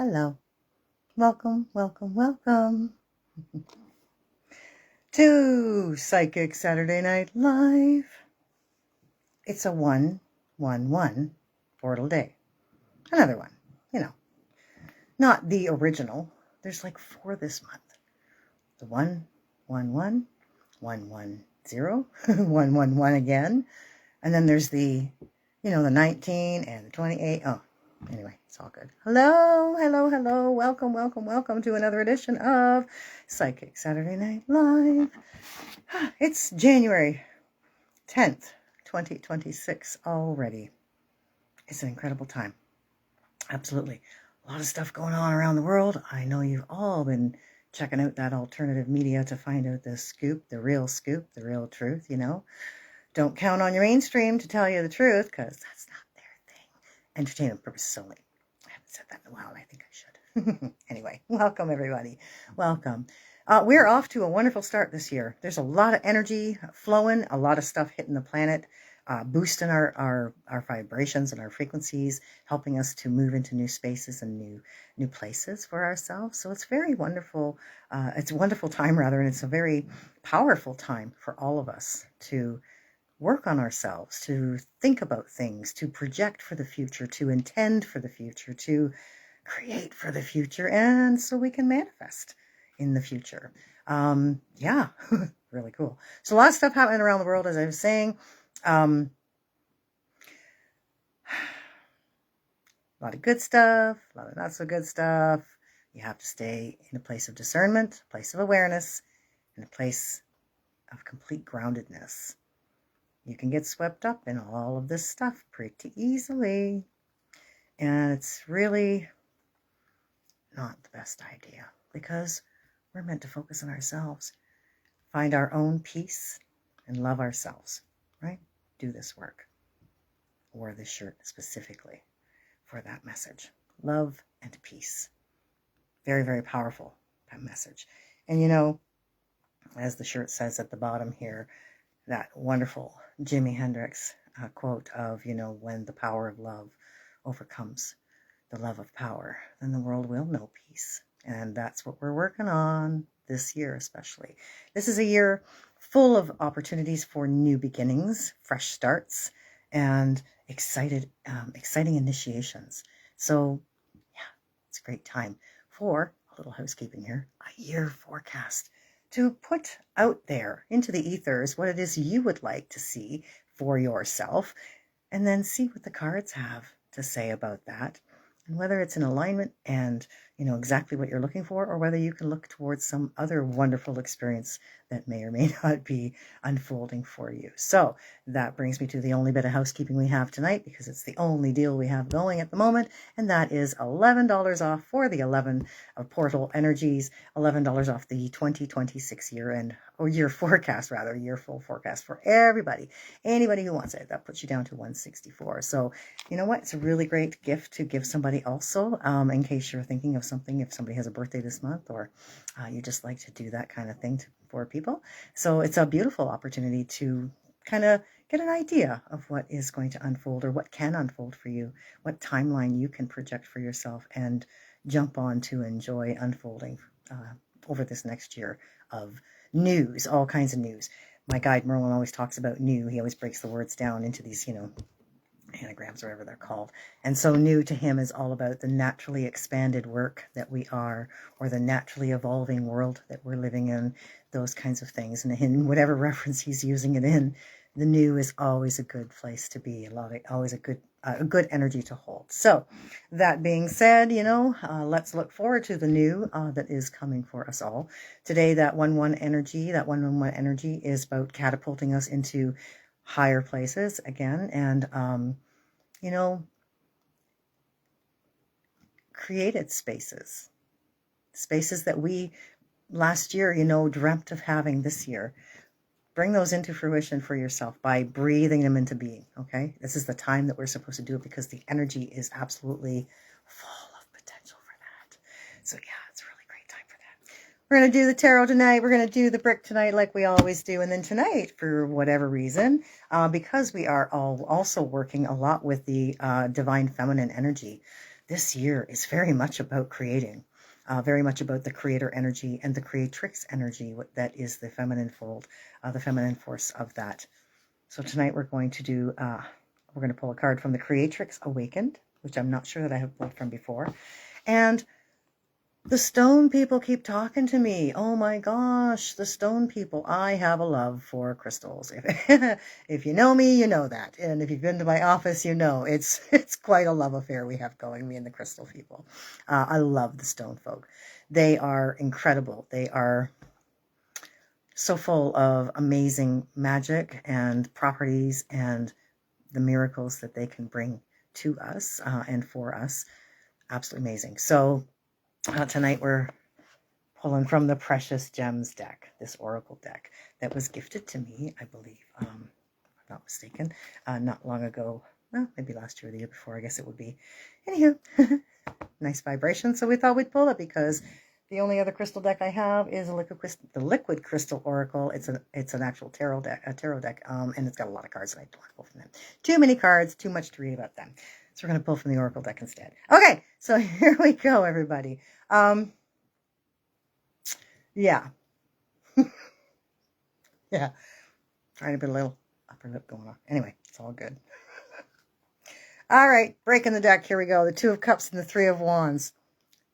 Hello. Welcome, welcome, welcome to Psychic Saturday Night Live. It's a 111 portal day. Another one, not the original. There's like 4 this month. The 111, 110, 111 again. And then there's the 19 and the 28. Oh, anyway, it's all good. Hello, hello, hello. Welcome, welcome, welcome to another edition of Psychic Saturday Night Live. It's January 10th, 2026 already. It's an incredible time. Absolutely. A lot of stuff going on around the world. I know you've all been checking out that alternative media to find out the scoop, the real truth, Don't count on your mainstream to tell you the truth, because that's not their thing. Entertainment purposes only. I haven't said that in a while, and I think I should. Anyway, welcome, everybody. Welcome. We're off to a wonderful start this year. There's a lot of energy flowing, a lot of stuff hitting the planet, boosting our vibrations and our frequencies, helping us to move into new spaces and new places for ourselves. So it's very wonderful. It's a wonderful time, rather, and it's a very powerful time for all of us to work on ourselves, to think about things, to project for the future, to intend for the future, to create for the future, and so we can manifest in the future. Really cool. So a lot of stuff happening around the world, as I was saying. A lot of good stuff, a lot of not so good stuff. You have to stay in a place of discernment, a place of awareness, and a place of complete groundedness. You can get swept up in all of this stuff pretty easily. And it's really not the best idea, because we're meant to focus on ourselves, find our own peace, and love ourselves, right? Do this work. I wore this shirt specifically for that message. Love and peace. Very, very powerful, that message. And as the shirt says at the bottom here, that wonderful Jimi Hendrix quote of, when the power of love overcomes the love of power, then the world will know peace. And that's what we're working on this year, especially. This is a year full of opportunities for new beginnings, fresh starts, and exciting initiations. So, it's a great time for a little housekeeping here, a year forecast, to put out there into the ethers what it is you would like to see for yourself, and then see what the cards have to say about that, and whether it's in alignment and exactly what you're looking for, or whether you can look towards some other wonderful experience that may or may not be unfolding for you. So that brings me to the only bit of housekeeping we have tonight, because it's the only deal we have going at the moment, and that is $11 off for the 11 of Portal Energies, $11 off the 2026 year forecast, rather, year full forecast for everybody. Anybody who wants it, that puts you down to $164. So you know what? It's a really great gift to give somebody also, in case you're thinking of something, if somebody has a birthday this month, or you just like to do that kind of thing for people. So it's a beautiful opportunity to kind of get an idea of what is going to unfold, or what can unfold for you, what timeline you can project for yourself and jump on to enjoy unfolding over this next year of news, all kinds of news. My guide Merlin always talks about new. He always breaks the words down into these, anagrams, or whatever they're called. And so new to him is all about the naturally expanded work that we are, or the naturally evolving world that we're living in, those kinds of things. And in whatever reference he's using it in, the new is always a good place to be, always a good energy to hold. So that being said, let's look forward to the new that is coming for us all. Today, that 1-1 energy is about catapulting us into higher places again, and created spaces that we last year dreamt of having this year. Bring those into fruition for yourself by breathing them into being. Okay, this is the time that we're supposed to do it, because the energy is absolutely full of potential for that. So it's a really great time for that. We're going to do the tarot tonight. We're going to do the brick tonight like we always do. And then tonight, for whatever reason, because we are all also working a lot with the divine feminine energy, this year is very much about creating, very much about the creator energy and the creatrix energy that is the feminine fold, the feminine force of that. So tonight we're going to pull a card from the Creatrix Awakened, which I'm not sure that I have pulled from before. And the stone people keep talking to me. Oh my gosh, the stone people. I have a love for crystals. If you know me, you know that. And if you've been to my office, you know it's quite a love affair we have going, me and the crystal people. I love the stone folk. They are incredible. They are so full of amazing magic and properties and the miracles that they can bring to us and for us. Absolutely amazing. So tonight we're pulling from the Precious Gems deck, this oracle deck that was gifted to me, I believe, if I'm not mistaken, not long ago. Well, maybe last year or the year before, I guess it would be. Anywho, nice vibration. So we thought we'd pull it because the only other crystal deck I have is the Liquid Crystal Oracle. It's an actual tarot deck, and it's got a lot of cards, and I don't want to pull from them. Too many cards, too much to read about them. So we're going to pull from the Oracle deck instead. Okay, so here we go, everybody. Yeah. Yeah. Trying to put a little upper lip going on. Anyway, it's all good. All right, breaking the deck. Here we go. The Two of Cups and the Three of Wands.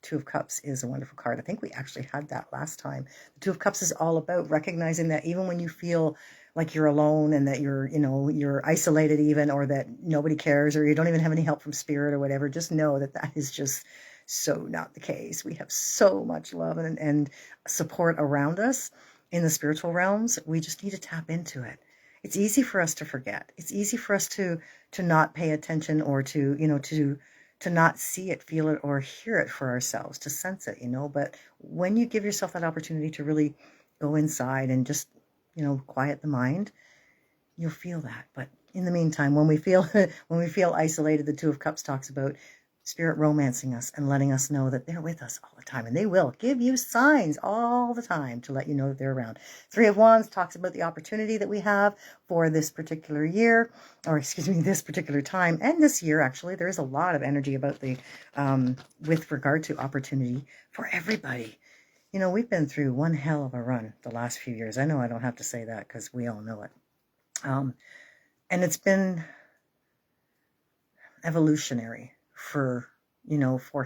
Two of Cups is a wonderful card. I think we actually had that last time. The Two of Cups is all about recognizing that even when you feel like you're alone and that you're isolated even, or that nobody cares, or you don't even have any help from spirit or whatever, just know that that is just so not the case. We have so much love and support around us in the spiritual realms. We just need to tap into it. It's easy for us to forget. It's easy for us to not pay attention, or to not see it, feel it, or hear it for ourselves, to sense it, But when you give yourself that opportunity to really go inside and just, quiet the mind, you'll feel that. But in the meantime, when we feel isolated, the Two of Cups talks about spirit romancing us and letting us know that they're with us all the time, and they will give you signs all the time to let you know that they're around. Three of Wands talks about the opportunity that we have for this particular year, this particular time, and this year. Actually, there is a lot of energy about the with regard to opportunity for everybody. We've been through one hell of a run the last few years. I know I don't have to say that because we all know it. And it's been evolutionary for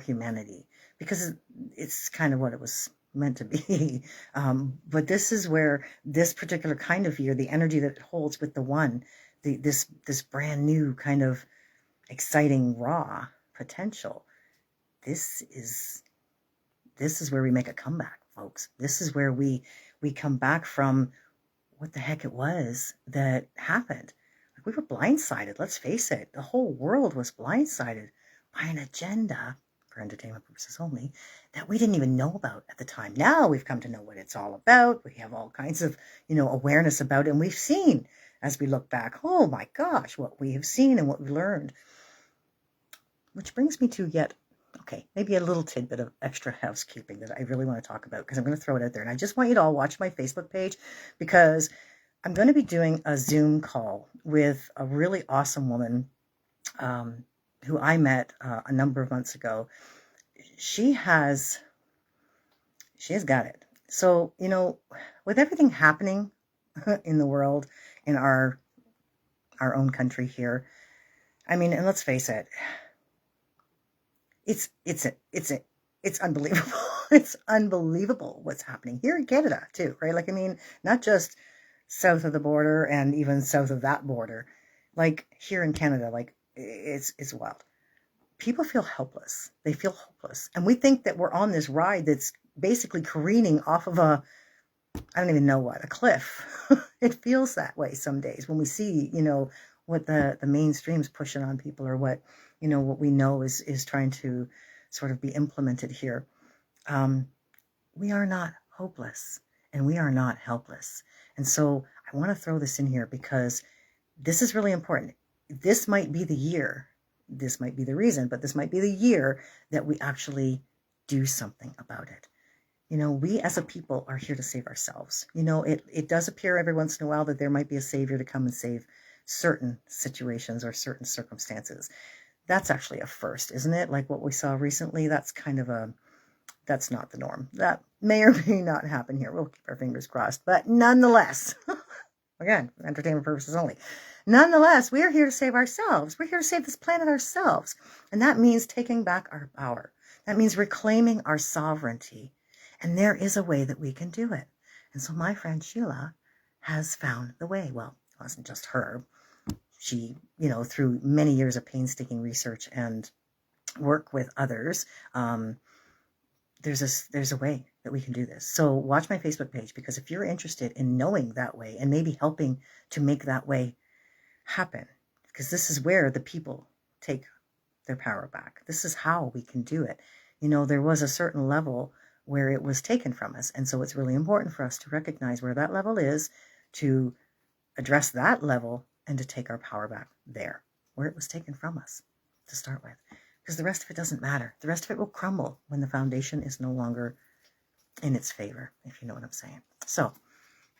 humanity, because it's kind of what it was meant to be. But this is where this particular kind of year, the energy that it holds with the one, this brand new kind of exciting raw potential, this is where we make a comeback, folks. This is where we come back from what the heck it was that happened. We were blindsided, let's face it. The whole world was blindsided by an agenda, for entertainment purposes only, that we didn't even know about at the time. Now we've come to know what it's all about. We have all kinds of, awareness about it. And we've seen, as we look back, oh my gosh, what we have seen and what we've learned. Which brings me to maybe a little tidbit of extra housekeeping that I really want to talk about, because I'm going to throw it out there. And I just want you to all watch my Facebook page, because I'm going to be doing a Zoom call with a really awesome woman who I met a number of months ago. She has got it. So, with everything happening in the world, in our own country here, I mean, and let's face it, it's unbelievable. It's unbelievable what's happening here in Canada too, right? Like, I mean, not just south of the border and even south of that border, like here in Canada, like it's wild. People feel helpless. They feel hopeless. And we think that we're on this ride that's basically careening off of I don't even know what, a cliff. It feels that way some days when we see, what the mainstream's pushing on people, or what, what we know is trying to sort of be implemented here. We are not hopeless, and we are not helpless. And so I want to throw this in here because this is really important. This might be the year. This might be the reason, but this might be the year that we actually do something about it. We as a people are here to save ourselves. It does appear every once in a while that there might be a savior to come and save certain situations or certain circumstances. That's actually a first, isn't it? Like what we saw recently, that's not the norm. That may or may not happen here. We'll keep our fingers crossed. But nonetheless, again, entertainment purposes only. Nonetheless, we are here to save ourselves. We're here to save this planet ourselves. And that means taking back our power. That means reclaiming our sovereignty. And there is a way that we can do it. And so my friend Sheila has found the way. Well, it wasn't just her. She, through many years of painstaking research and work with others, there's a way that we can do this. So watch my Facebook page, because if you're interested in knowing that way and maybe helping to make that way happen, because this is where the people take their power back. This is how we can do it. There was a certain level where it was taken from us. And so it's really important for us to recognize where that level is, to address that level, and to take our power back there, where it was taken from us to start with. Because the rest of it doesn't matter. The rest of it will crumble when the foundation is no longer in its favor, if you know what I'm saying. So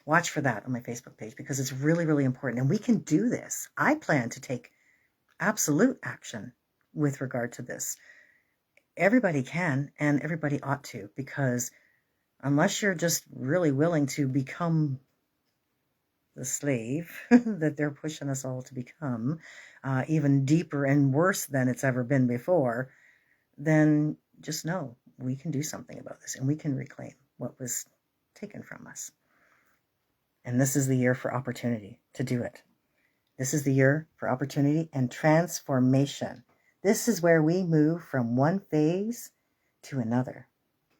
watch for that on my Facebook page, because it's really, really important. And we can do this. I plan to take absolute action with regard to this. Everybody can, and everybody ought to, because unless you're just really willing to become the slave that they're pushing us all to become, even deeper and worse than it's ever been before, then just know we can do something about this, and we can reclaim what was taken from us. And this is the year for opportunity to do it. This is the year for opportunity and transformation. This is where we move from one phase to another.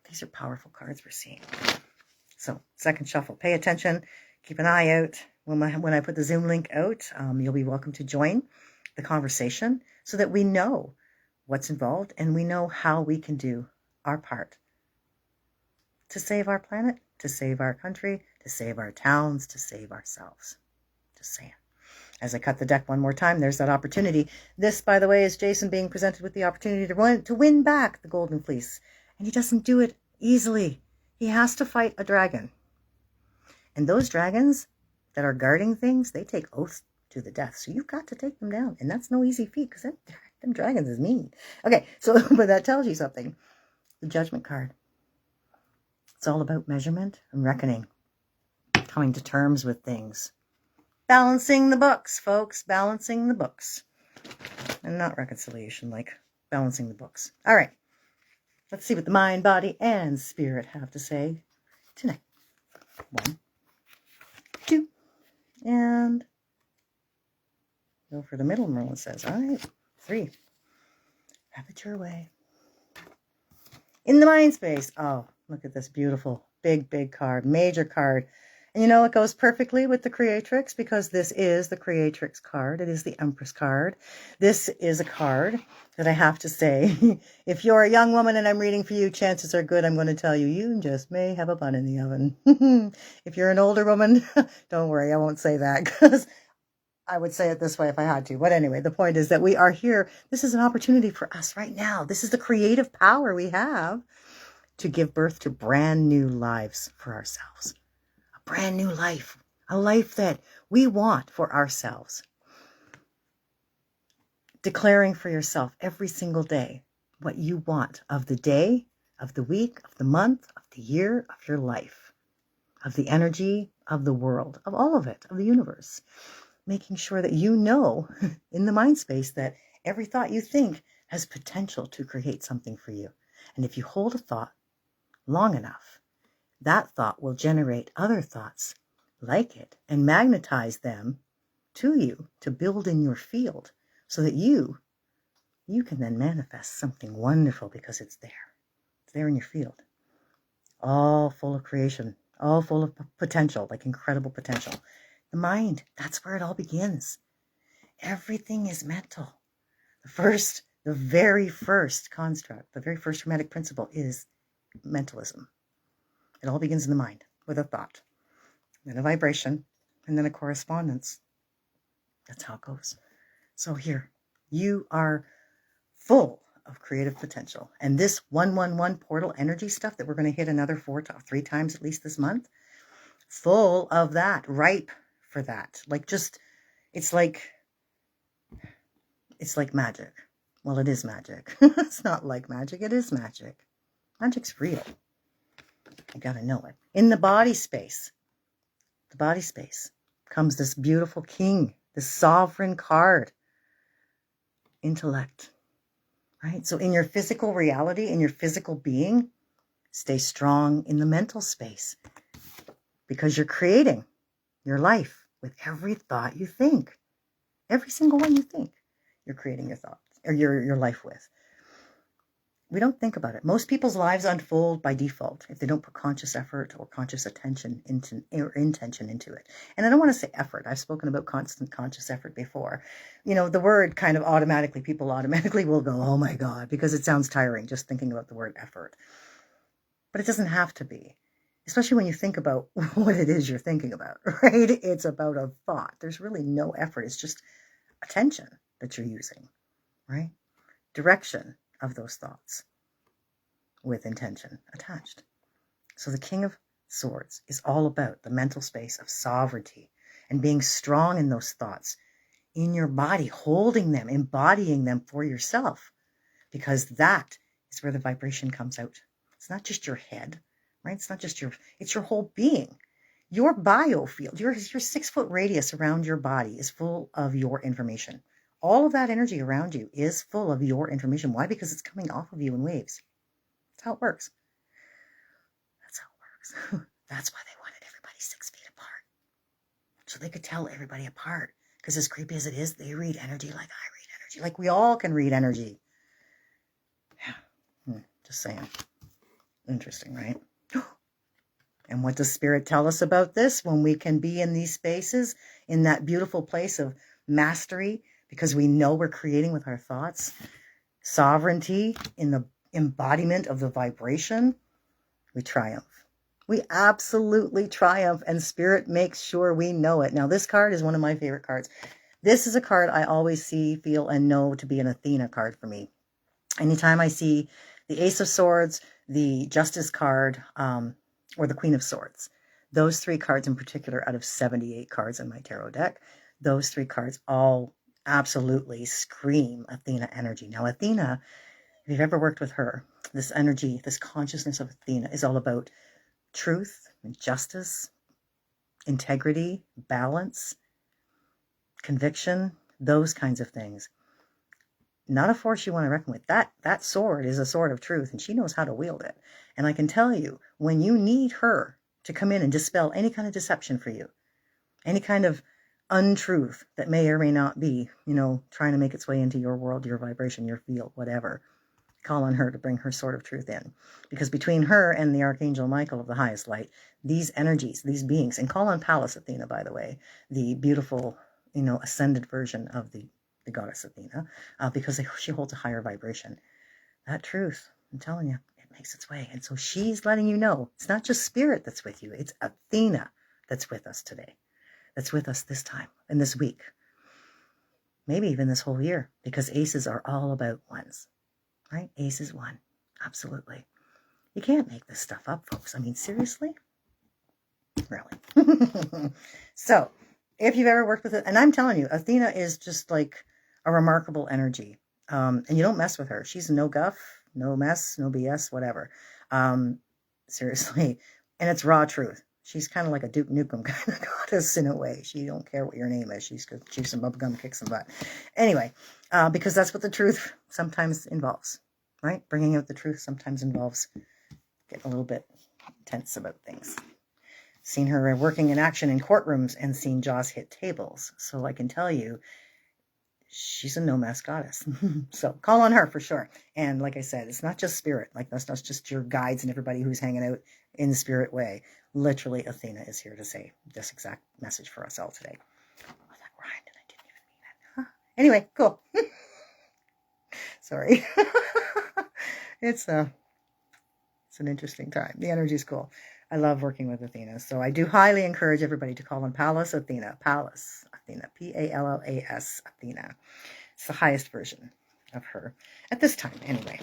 These are powerful cards we're seeing. So, second shuffle, pay attention. Keep an eye out. When I put the Zoom link out, you'll be welcome to join the conversation so that we know what's involved and we know how we can do our part to save our planet, to save our country, to save our towns, to save ourselves. Just saying. As I cut the deck one more time, there's that opportunity. This, by the way, is Jason being presented with the opportunity to win back the Golden Fleece. And he doesn't do it easily. He has to fight a dragon. And those dragons that are guarding things, they take oaths to the death. So you've got to take them down. And that's no easy feat, because them dragons is mean. Okay, so but that tells you something. The Judgment card. It's all about measurement and reckoning. Coming to terms with things. Balancing the books, folks. Balancing the books. And not reconciliation, like balancing the books. All right. Let's see what the mind, body, and spirit have to say tonight. 1, 2, and go for the middle, Merlin says. All right, 3. Have it your way. In the mind space. Oh, look at this beautiful, big, big card, major card. And it goes perfectly with the Creatrix, because this is the Creatrix card. It is the Empress card. This is a card that I have to say, if you're a young woman and I'm reading for you, chances are good I'm going to tell you, you just may have a bun in the oven. If you're an older woman, don't worry, I won't say that, because I would say it this way if I had to. But anyway, the point is that we are here. This is an opportunity for us right now. This is the creative power we have to give birth to brand new lives for ourselves. Brand new life, a life that we want for ourselves. Declaring for yourself every single day what you want of the day, of the week, of the month, of the year, of your life, of the energy, of the world, of all of it, of the universe. Making sure that you know in the mind space that every thought you think has potential to create something for you. And if you hold a thought long enough, that thought will generate other thoughts like it and magnetize them to you to build in your field, so that you can then manifest something wonderful, because it's there. It's there in your field. All full of creation, all full of potential, like incredible potential. The mind, that's where it all begins. Everything is mental. The very first construct, the very first hermetic principle is mentalism. It all begins in the mind with a thought, then a vibration, and then a correspondence. That's how it goes. So here, you are full of creative potential. And this 111 portal energy stuff that we're going to hit another 3 times at least this month, full of that, ripe for that. It's like magic. Well, it is magic. It's not like magic. It is magic. Magic's real. You got to know it. In the body space comes this beautiful king, this sovereign card. Intellect, right? So in your physical reality, in your physical being, stay strong in the mental space because you're creating your life with every thought you think. Every single one you think, you're creating your thoughts or your life with. We don't think about it. Most people's lives unfold by default if they don't put conscious effort or conscious attention or intention into it. And I don't want to say effort. I've spoken about constant conscious effort before. You know, the word kind of people automatically will go, oh my God, because it sounds tiring just thinking about the word effort. But it doesn't have to be, especially when you think about what it is you're thinking about, right? It's about a thought. There's really no effort. It's just attention that you're using, right? Direction of those thoughts with intention attached. So the King of Swords is all about the mental space of sovereignty and being strong in those thoughts in your body, holding them, embodying them for yourself, because that is where the vibration comes out. It's not just your head, right? It's your whole being. Your biofield, your 6-foot radius around your body is full of your information. All of that energy around you is full of your information. Why? Because it's coming off of you in waves. That's how it works. That's why they wanted everybody 6 feet apart. So they could tell everybody apart. Because as creepy as it is, they read energy like I read energy. Like we all can read energy. Yeah. Just saying. Interesting, right? And what does Spirit tell us about this? When we can be in these spaces, in that beautiful place of mastery, because we know we're creating with our thoughts, sovereignty in the embodiment of the vibration, we triumph. We absolutely triumph, and Spirit makes sure we know it. Now, this card is one of my favorite cards. This is a card I always see, feel, and know to be an Athena card for me. Anytime I see the Ace of Swords, the Justice card, or the Queen of Swords, those 3 cards in particular out of 78 cards in my tarot deck, those 3 cards all absolutely scream Athena energy. Now, Athena, if you've ever worked with her, this energy, this consciousness of Athena is all about truth, justice, integrity, balance, conviction, those kinds of things. Not a force you want to reckon with. That sword is a sword of truth, and she knows how to wield it. And I can tell you, when you need her to come in and dispel any kind of deception for you, any kind of untruth that may or may not be, trying to make its way into your world, your vibration, your field, whatever, call on her to bring her sword of truth in. Because between her and the Archangel Michael of the highest light, these energies, these beings, and call on Pallas Athena, by the way, the beautiful, ascended version of the goddess Athena, because she holds a higher vibration. That truth, I'm telling you, it makes its way. And so she's letting you know, it's not just Spirit that's with you, it's Athena that's with us today, that's with us this time, and this week, maybe even this whole year, because aces are all about ones, right? Ace is 1, absolutely. You can't make this stuff up, folks. I mean, seriously? Really? So, if you've ever worked with it, and I'm telling you, Athena is just like a remarkable energy. And you don't mess with her. She's no guff, no mess, no BS, whatever. Seriously. And it's raw truth. She's kind of like a Duke Nukem kind of goddess in a way. She don't care what your name is. She's going to chew some bubblegum, kick some butt. Anyway, because that's what the truth sometimes involves, right? Bringing out the truth sometimes involves getting a little bit tense about things. Seen her working in action in courtrooms and seen jaws hit tables. So I can tell you, she's a no-mess goddess. So call on her for sure. And like I said, it's not just Spirit. Like that's not just your guides and everybody who's hanging out in the Spirit way. Literally, Athena is here to say this exact message for us all today. Oh, that rhymed and I didn't even mean it. Huh? Anyway, cool. Sorry. It's an interesting time. The energy's cool. I love working with Athena. So I do highly encourage everybody to call on Pallas Athena. Pallas Athena. Pallas Athena. It's the highest version of her at this time, anyway.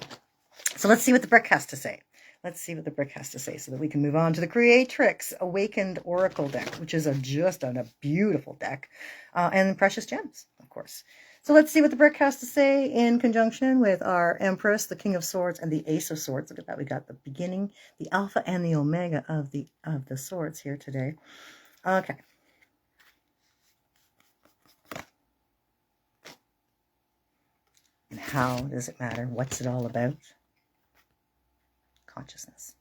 So let's see what the brick has to say. Let's see what the brick has to say so that we can move on to the Creatrix Awakened Oracle deck, which is just a beautiful deck. And precious gems, of course. So let's see what the brick has to say in conjunction with our Empress, the King of Swords, and the Ace of Swords. Look at that. We got the beginning, the alpha, and the omega of the swords here today. Okay. And how does it matter? What's it all about? Consciousness.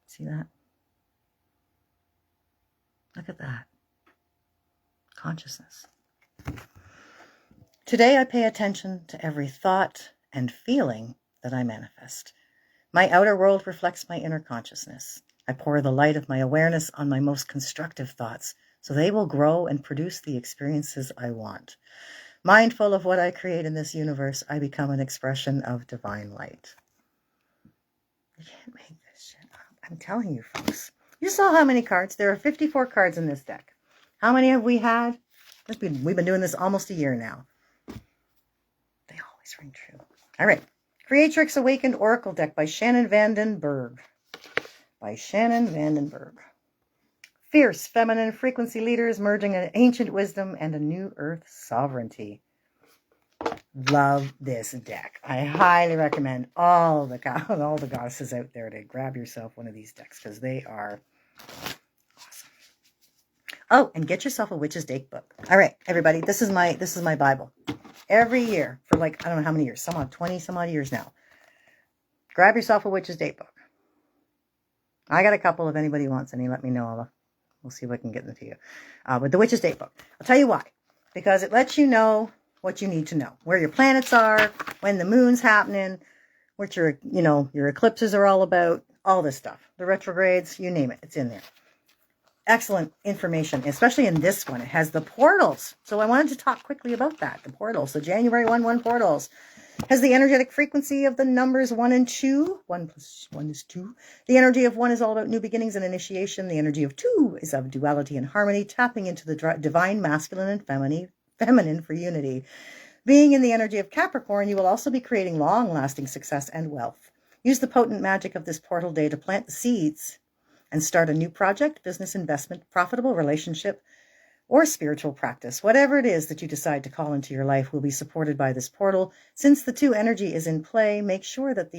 See that? Look at that. Consciousness. Today I pay attention to every thought and feeling that I manifest. My outer world reflects my inner consciousness. I pour the light of my awareness on my most constructive thoughts, so they will grow and produce the experiences I want. Mindful of what I create in this universe, I become an expression of divine light. You can't make this shit up. I'm telling you, folks. You saw how many cards? There are 54 cards in this deck. How many have we had? We've been doing this almost a year now. They always ring true. All right. Creatrix Awakened Oracle Deck by Shannon Vandenberg. Fierce feminine frequency leaders merging an ancient wisdom and a new earth sovereignty. Love this deck. I highly recommend all the goddesses out there to grab yourself one of these decks because they are awesome. Oh, and get yourself a Witch's Date book. All right, everybody, this is my Bible. Every year for like I don't know how many years, 20 some odd years now. Grab yourself a Witch's Date book. I got a couple. If anybody wants any, let me know. We'll see if I can get them to you. But the Witch's Date book. I'll tell you why. Because it lets you know what you need to know. Where your planets are, when the moon's happening, what your eclipses are all about, all this stuff. The retrogrades, you name it. It's in there. Excellent information, especially in this one. It has the portals. So I wanted to talk quickly about that. The portals, the January 1/1 portals. Has the energetic frequency of the numbers 1 and 2. 1 plus 1 is 2. The energy of 1 is all about new beginnings and initiation. The energy of 2 is of duality and harmony, tapping into the divine masculine and feminine for unity. Being in the energy of Capricorn, you will also be creating long-lasting success and wealth. Use the potent magic of this portal day to plant the seeds and start a new project, business, investment, profitable relationship, or spiritual practice. Whatever it is that you decide to call into your life will be supported by this portal. Since the 2 energy is in play, make sure that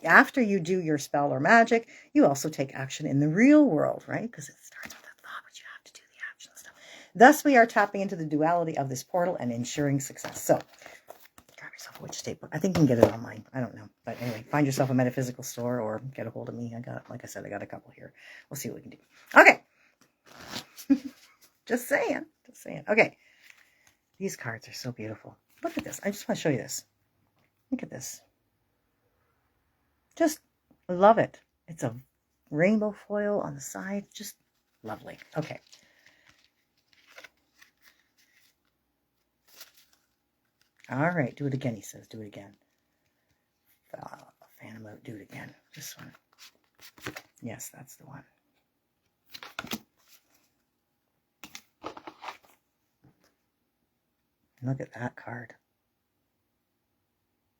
after you do your spell or magic, you also take action in the real world, right? Because it starts with a thought, but you have to do the action stuff. Thus, we are tapping into the duality of this portal and ensuring success. So, grab yourself a Witch's Date book. I think you can get it online. I don't know. But anyway, find yourself a metaphysical store or get a hold of me. Like I said, I got a couple here. We'll see what we can do. Okay. Just saying. Okay. These cards are so beautiful. Look at this. I just want to show you this. Look at this. Just love it. It's a rainbow foil on the side. Just lovely. Okay. All right. Do it again, he says. Do it again. Phantom out. Do it again. This one. Yes, that's the one. Look at that card.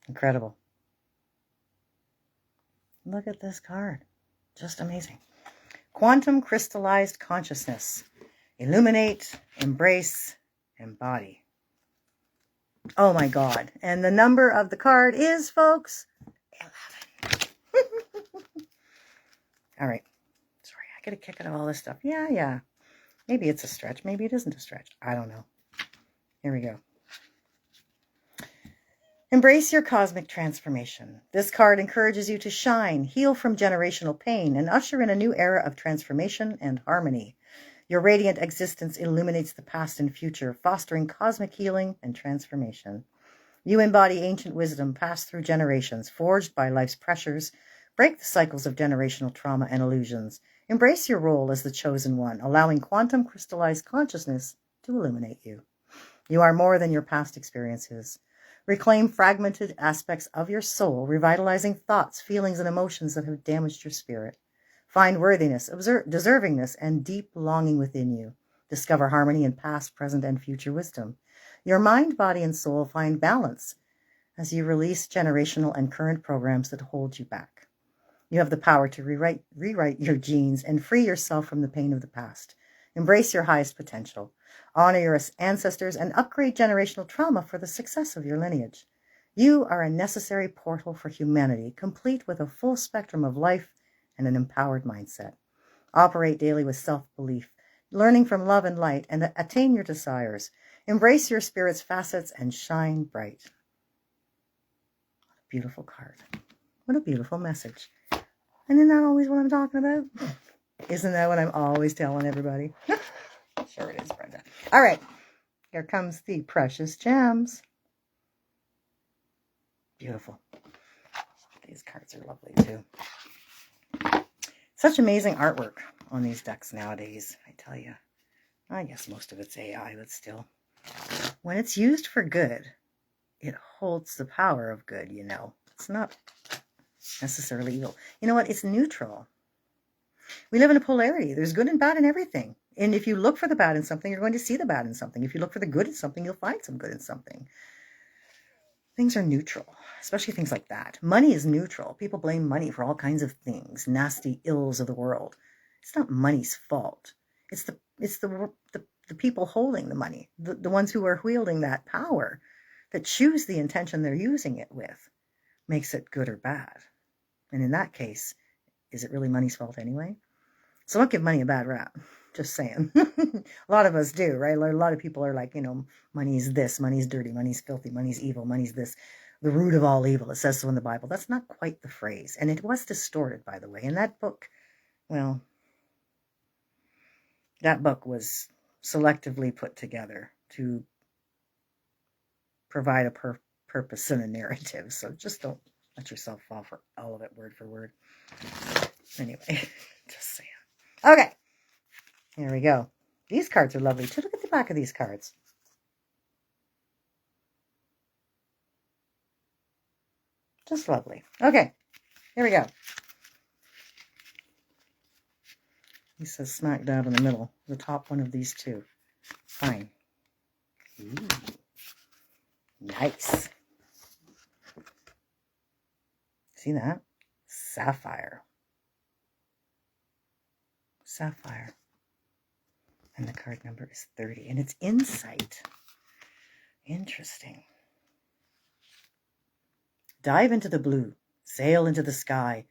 Incredible. Look at this card. Just amazing. Quantum crystallized consciousness. Illuminate, embrace, embody. Oh my God. And the number of the card is, folks, 11. All right. Sorry, I got a kick out of all this stuff. Yeah. Maybe it's a stretch. Maybe it isn't a stretch. I don't know. Here we go. Embrace your cosmic transformation. This card encourages you to shine, heal from generational pain, and usher in a new era of transformation and harmony. Your radiant existence illuminates the past and future, fostering cosmic healing and transformation. You embody ancient wisdom passed through generations, forged by life's pressures. Break the cycles of generational trauma and illusions. Embrace your role as the chosen one, allowing quantum crystallized consciousness to illuminate you. You are more than your past experiences. Reclaim fragmented aspects of your soul, revitalizing thoughts, feelings, and emotions that have damaged your spirit. Find worthiness, deservingness, and deep longing within you. Discover harmony in past, present, and future wisdom. Your mind, body, and soul find balance as you release generational and current programs that hold you back. You have the power to rewrite your genes and free yourself from the pain of the past. Embrace your highest potential. Honor your ancestors and upgrade generational trauma for the success of your lineage. You are a necessary portal for humanity, complete with a full spectrum of life and an empowered mindset. Operate daily with self-belief, learning from love and light, and attain your desires. Embrace your spirit's facets and shine bright. Beautiful card. What a beautiful message. And isn't that always what I'm talking about? Isn't that what I'm always telling everybody? Sure it is, Brenda. All right. Here comes the precious gems. Beautiful. These cards are lovely too. Such amazing artwork on these decks nowadays, I tell you. I guess most of it's AI, but still. When it's used for good, it holds the power of good, you know. It's not necessarily evil. You know what? It's neutral. We live in a polarity. There's good and bad in everything. And if you look for the bad in something, you're going to see the bad in something. If you look for the good in something, you'll find some good in something. Things are neutral, especially things like that. Money is neutral. People blame money for all kinds of things, nasty ills of the world. It's not money's fault. It's the people holding the money, the ones who are wielding that power, that choose the intention they're using it with, makes it good or bad. And in that case, is it really money's fault anyway? So don't give money a bad rap. Just saying. A lot of us do, right? A lot of people are like, you know, money's this, money's dirty, money's filthy, money's evil, money's this, the root of all evil. It says so in the Bible. That's not quite the phrase. And it was distorted, by the way. In that book, well, that book was selectively put together to provide a purpose and a narrative. So just don't let yourself fall for all of it word for word. Anyway, just saying. Okay. Here we go. These cards are lovely too. Look at the back of these cards. Just lovely. Okay, here we go. He says smack dab in the middle, the top one of these two. Fine. Ooh. Nice. See that? Sapphire. Sapphire. And the card number is 30. And it's insight. Interesting. Dive into the blue. Sail into the sky.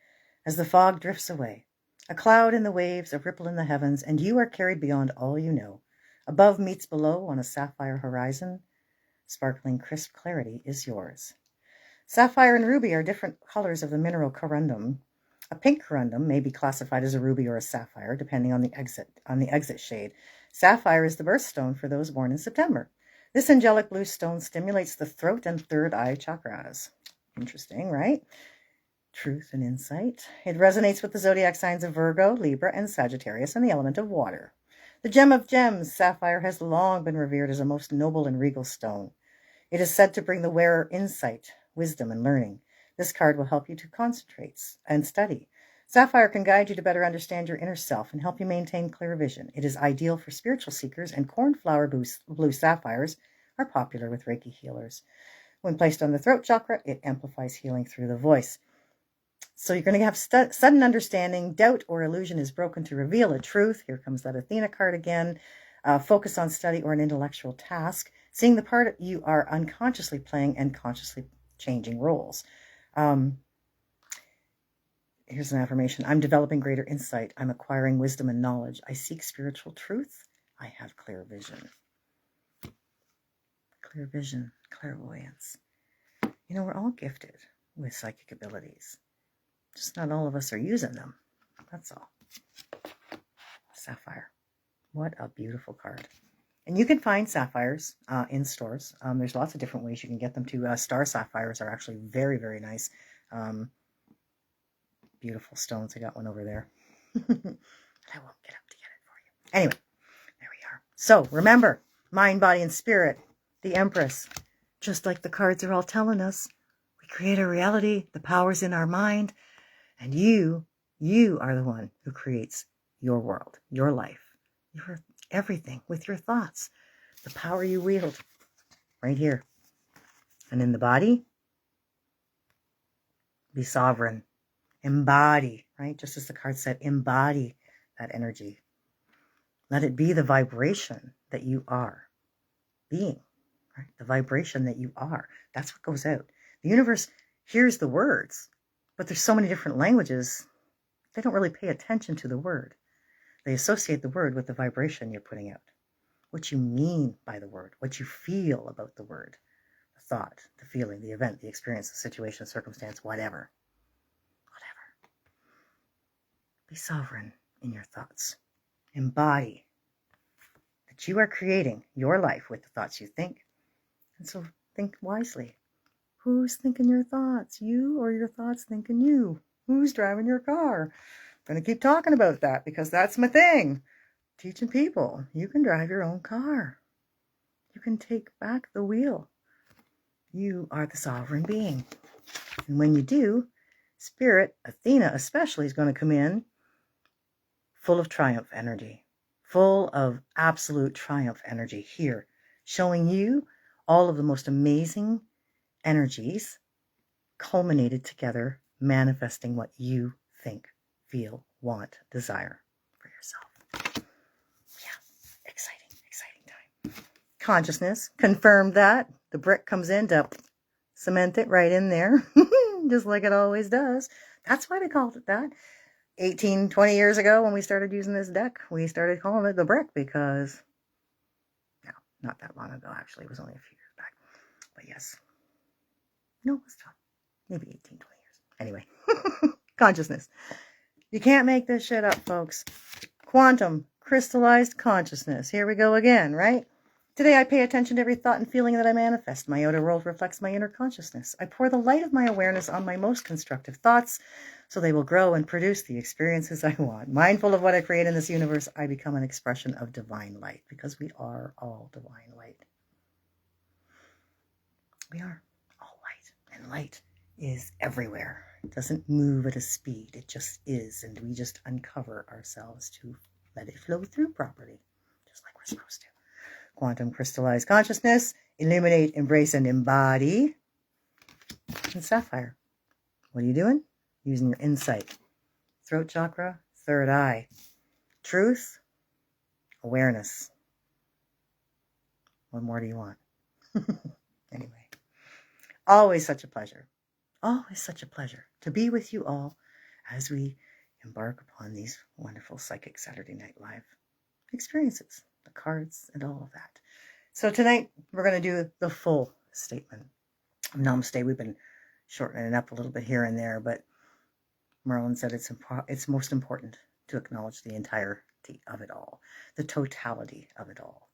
As the fog drifts away. A cloud in the waves, a ripple in the heavens, and you are carried beyond all you know. Above meets below on a sapphire horizon. Sparkling crisp clarity is yours. Sapphire and ruby are different colors of the mineral corundum. A pink corundum may be classified as a ruby or a sapphire, depending on the exit shade. Sapphire is the birthstone for those born in September. This angelic blue stone stimulates the throat and third eye chakras. Interesting, right? Truth and insight. It resonates with the zodiac signs of Virgo, Libra, and Sagittarius, and the element of water. The gem of gems, sapphire, has long been revered as a most noble and regal stone. It is said to bring the wearer insight, wisdom, and learning. This card will help you to concentrate and study. Sapphire can guide you to better understand your inner self and help you maintain clear vision. It is ideal for spiritual seekers, and cornflower blue sapphires are popular with Reiki healers. When placed on the throat chakra, it amplifies healing through the voice. So you're going to have sudden understanding. Doubt or illusion is broken to reveal a truth. Here comes that Athena card again. Focus on study or an intellectual task. Seeing the part you are unconsciously playing and consciously changing roles. Here's an affirmation. I'm developing greater insight. I'm acquiring wisdom and knowledge. I seek spiritual truth. I have clear vision. Clear vision, clairvoyance. You know, we're all gifted with psychic abilities. Just not all of us are using them. That's all. Sapphire. What a beautiful card. And you can find sapphires in stores. There's lots of different ways you can get them too. Star sapphires are actually very, very nice. Beautiful stones. I got one over there. I won't get up to get it for you. Anyway, there we are. So remember, mind, body, and spirit, the Empress. Just like the cards are all telling us, we create a reality. The power's in our mind. And you are the one who creates your world, your life, your everything with your thoughts. The power you wield right here. And in the body, be sovereign. Embody, right? Just as the card said, embody that energy. Let it be the vibration that you are being, right? The vibration that you are. That's what goes out. The universe hears the words, but there's so many different languages, they don't really pay attention to the word. They associate the word with the vibration you're putting out, what you mean by the word, what you feel about the word, the thought, the feeling, the event, the experience, the situation, circumstance, whatever. Be sovereign in your thoughts. Embody that you are creating your life with the thoughts you think. And so think wisely. Who's thinking your thoughts? You or your thoughts thinking you? Who's driving your car? I'm going to keep talking about that because that's my thing. Teaching people. You can drive your own car. You can take back the wheel. You are the sovereign being. And when you do, Spirit, Athena especially, is going to come in full of triumph energy, full of absolute triumph energy here, showing you all of the most amazing energies culminated together, manifesting what you think, feel, want, desire for yourself. Yeah, exciting time. Consciousness confirmed that. The brick comes in to cement it right in there, just like it always does. That's why they called it that. 18, 20 years ago when we started using this deck, we started calling it the brick because, no, not that long ago, actually. It was only a few years back. But yes. No, it was maybe 18, 20 years. Anyway, consciousness. You can't make this shit up, folks. Quantum, crystallized consciousness. Here we go again, right? Today I pay attention to every thought and feeling that I manifest. My outer world reflects my inner consciousness. I pour the light of my awareness on my most constructive thoughts so they will grow and produce the experiences I want. Mindful of what I create in this universe, I become an expression of divine light because we are all divine light. We are all light, and light is everywhere. It doesn't move at a speed. It just is, and we just uncover ourselves to let it flow through properly, just like we're supposed to. Quantum crystallized consciousness, illuminate, embrace, and embody. And Sapphire, what are you doing? Using your insight. Throat chakra, third eye. Truth, awareness. What more do you want? Anyway, always such a pleasure. Always such a pleasure to be with you all as we embark upon these wonderful Psychic Saturday Night Live experiences, the cards and all of that. So tonight we're going to do the full statement of Namaste. We've been shortening it up a little bit here and there, but Merlin said it's most important to acknowledge the entirety of it all, the totality of it all.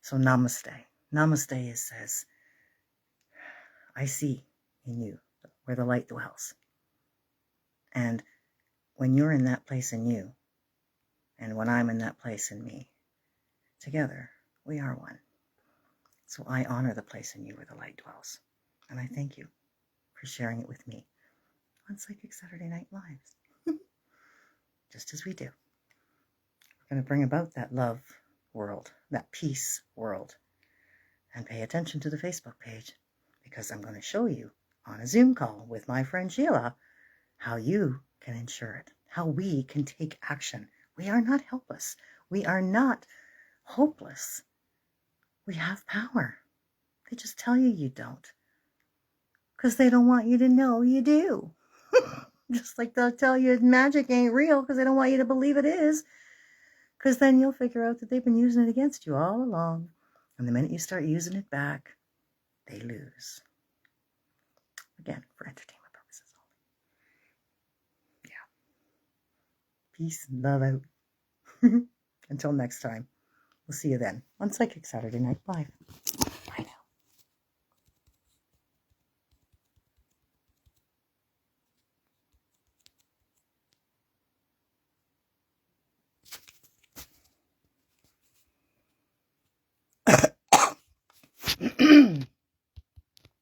So Namaste. Namaste says, I see in you where the light dwells. And when you're in that place in you, and when I'm in that place in me, together we are one. So I honor the place in you where the light dwells. And I thank you for sharing it with me on Psychic Saturday Night Lives. Just as we do. We're going to bring about that love world, that peace world. And pay attention to the Facebook page, because I'm going to show you on a Zoom call with my friend Sheila how you can ensure it, how we can take action. We are not helpless. We are not hopeless. We have power. They just tell you you don't, because they don't want you to know you do. Just like they'll tell you magic ain't real because they don't want you to believe it is, because then you'll figure out that they've been using it against you all along. And the minute you start using it back, they lose. Again, for entertainment purposes only. Yeah. Peace and love out. Until next time. We'll see you then on Psychic Saturday Night Live.